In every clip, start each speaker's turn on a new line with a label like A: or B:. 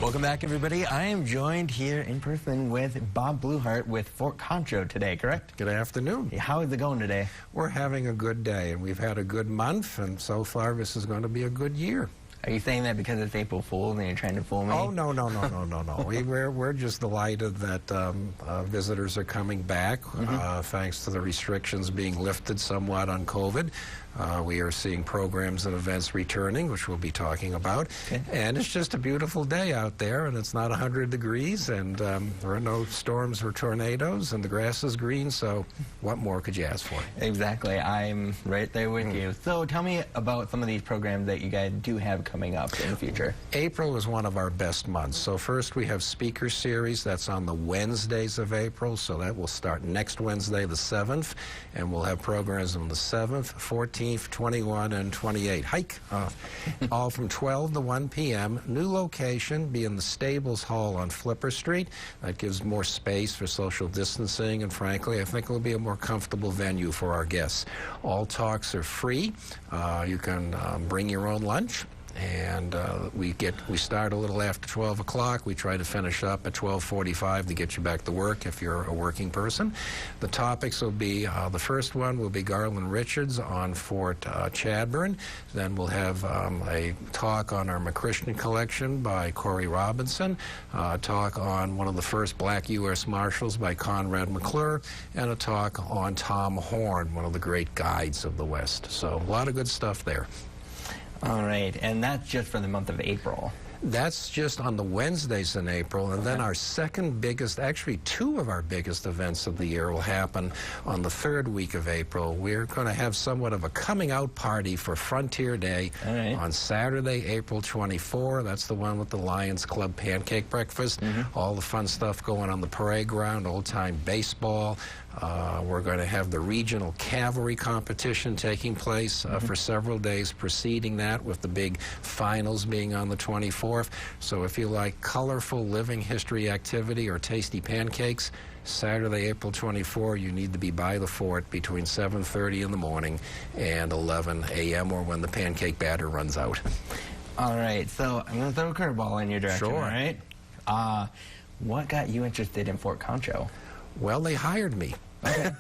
A: Welcome back, everybody. I am joined here in person with Bob Bluehart with Fort Concho today, correct?
B: Good afternoon.
A: How is it going today?
B: We're having a good day, and we've had a good month, and so far this is going to be a good year.
A: Are you saying that because it's April Fool's and you're trying to fool me?
B: Oh, no. We're just delighted that visitors are coming back, thanks to the restrictions being lifted somewhat on COVID. We are seeing programs and events returning, which we'll be talking about. Okay. And it's just a beautiful day out there, and it's not 100 degrees, and there are no storms or tornadoes, and the grass is green, so what more could you ask for?
A: Exactly. I'm right there with you. So tell me about some of these programs that you guys do have coming up in the future.
B: April is one of our best months. So first we have Speaker Series. That's on the Wednesdays of April, so that will start next Wednesday, the 7th, and we'll have programs on the 7th, 14th, 21, and 28. Hike! All from 12 to 1 p.m. New location, be in the Stables Hall on Flipper Street. That gives more space for social distancing, and frankly, I think it'll be a more comfortable venue for our guests. All talks are free. You can bring your own lunch. And we start a little after 12 o'clock. We try to finish up at 12:45 to get you back to work if you're a working person. The topics will be, the first one will be Garland Richards on Fort Chadbourne. Then we'll have a talk on our McChristian collection by Corey Robinson, a talk on one of the first black U.S. Marshals by Conrad McClure, and a talk on Tom Horn, one of the great guides of the West. So a lot of good stuff there.
A: All right, and that's just for the month of April.
B: That's just on the Wednesdays in April, and then our second biggest, actually two of our biggest events of the year will happen on the third week of April. We're going to have somewhat of a coming out party for Frontier Day on Saturday, April 24. That's the one with the Lions Club pancake breakfast. All the fun stuff going on the parade ground, old-time baseball. We're going to have the regional cavalry competition taking place for several days preceding that, with the big finals being on the 24th. So if you like colorful living history activity or tasty pancakes, Saturday, April 24, you need to be by the fort between 7:30 in the morning and 11 a.m. or when the pancake batter runs out.
A: All right, so I'm going to throw a curveball in your direction,
B: Sure.
A: all right? What got you interested in Fort Concho?
B: Well, they hired me.
A: Okay.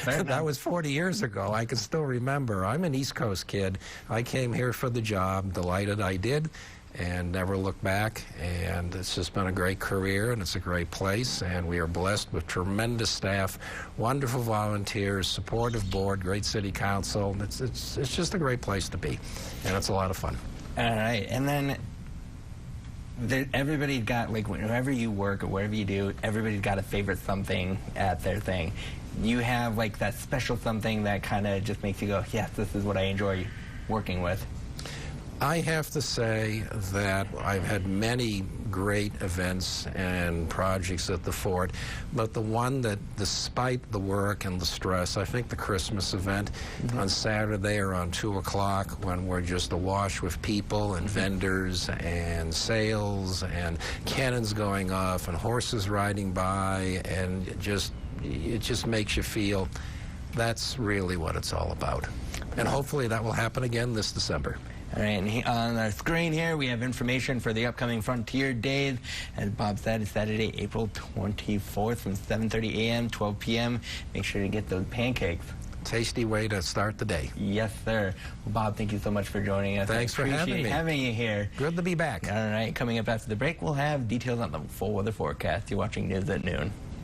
B: That was 40 years ago. I can still remember. I'm an East Coast kid. I came here for the job, delighted I did, and never looked back. And it's just been a great career, and it's a great place, and we are blessed with tremendous staff, wonderful volunteers, supportive board, great city council. It's just a great place to be, and it's a lot of fun.
A: All right, and then everybody's got, like, wherever you work or wherever you do, everybody's got a favorite something at their thing. You have, like, that special something that kind of just makes you go, yes, this is what I enjoy working with.
B: I have to say that I've had many great events and projects at the fort, but the one that, despite the work and the stress, I think the Christmas event on Saturday around 2 o'clock, when we're just awash with people and vendors and sales and cannons going off and horses riding by, and it just makes you feel that's really what it's all about. And hopefully that will happen again this December.
A: All right, and on our screen here, we have information for the upcoming Frontier Days. As Bob said, it's Saturday, April 24th from 7:30 a.m., 12 p.m. Make sure to get those pancakes.
B: Tasty way to start the day.
A: Yes, sir. Well, Bob, thank you so much for joining us.
B: Thanks for having me.
A: Having you here.
B: Good to be back.
A: All right, coming up after the break, we'll have details on the full weather forecast. You're watching News at Noon.